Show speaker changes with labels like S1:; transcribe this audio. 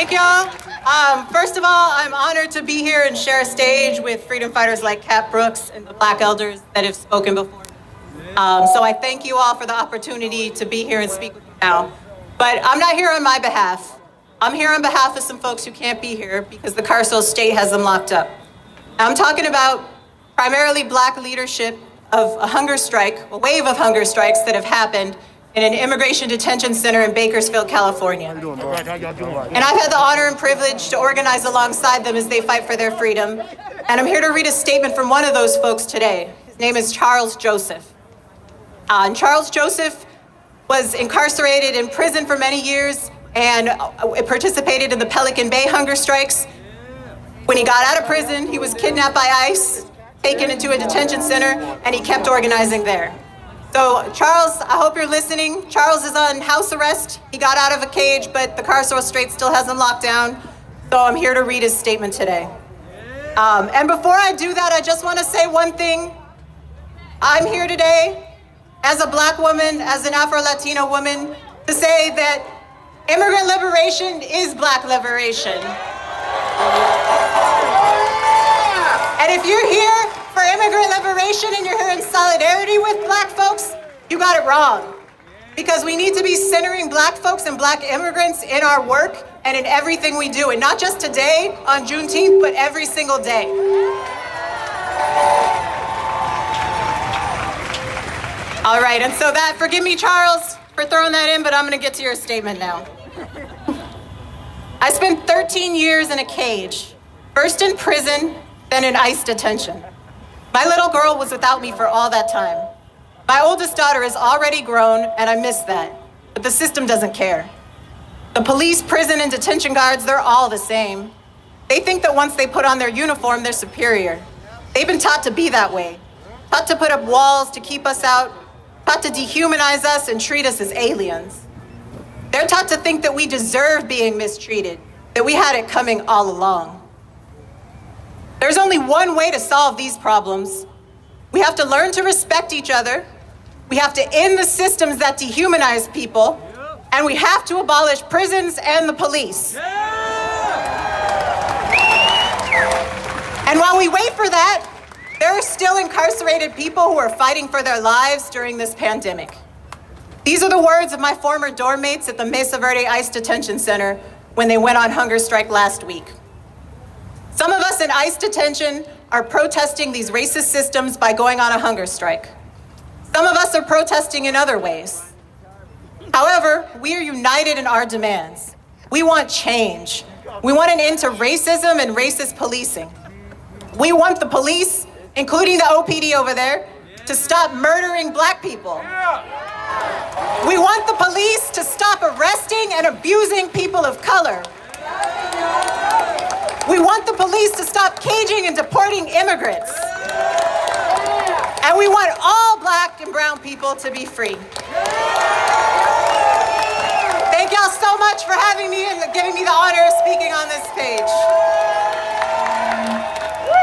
S1: Thank y'all. First of all, I'm honored to be here and share a stage with freedom fighters like Cat Brooks and the Black elders that have spoken before. So I thank you all for the opportunity to be here and speak with you now. But I'm not here on my behalf. I'm here on behalf of some folks who can't be here because the carceral state has them locked up. I'm talking about primarily Black leadership of a hunger strike, a wave of hunger strikes that have happened in an immigration detention center in Bakersfield, California. And I've had the honor and privilege to organize alongside them as they fight for their freedom. And I'm here to read a statement from one of those folks today. His name is Charles Joseph. And Charles Joseph was incarcerated in prison for many years and participated in the Pelican Bay hunger strikes. When he got out of prison, he was kidnapped by ICE, taken into a detention center, and he kept organizing there. So Charles, I hope you're listening. Charles is on house arrest. He got out of a cage, but the carceral state still has him locked down. So I'm here to read his statement today. And before I do that, I just want to say one thing. I'm here today as a Black woman, as an Afro-Latina woman, to say that immigrant liberation is Black liberation. And if you're here for immigrant liberation and you're here in solidarity with Black folks, you got it wrong. Because we need to be centering Black folks and Black immigrants in our work and in everything we do. And not just today on Juneteenth, but every single day. All right, and so that, forgive me, Charles, for throwing that in, but I'm gonna get to your statement now. I spent 13 years in a cage, first in prison, then in ICE detention. My little girl was without me for all that time. My oldest daughter is already grown, and I miss that, but the system doesn't care. The police, prison, and detention guards, they're all the same. They think that once they put on their uniform, they're superior. They've been taught to be that way, taught to put up walls to keep us out, taught to dehumanize us and treat us as aliens. They're taught to think that we deserve being mistreated, that we had it coming all along. There's only one way to solve these problems. We have to learn to respect each other. We have to end the systems that dehumanize people. And we have to abolish prisons and the police. And while we wait for that, there are still incarcerated people who are fighting for their lives during this pandemic. These are the words of my former dorm mates at the Mesa Verde ICE Detention Center when they went on hunger strike last week. Some of us in ICE detention are protesting these racist systems by going on a hunger strike. Some of us are protesting in other ways. However, we are united in our demands. We want change. We want an end to racism and racist policing. We want the police, including the OPD over there, to stop murdering Black people. We want the police to stop arresting and abusing people of color. We want the police to stop caging and deporting immigrants. And we want all Black and brown people to be free. Thank y'all so much for having me and giving me the honor of speaking on this page.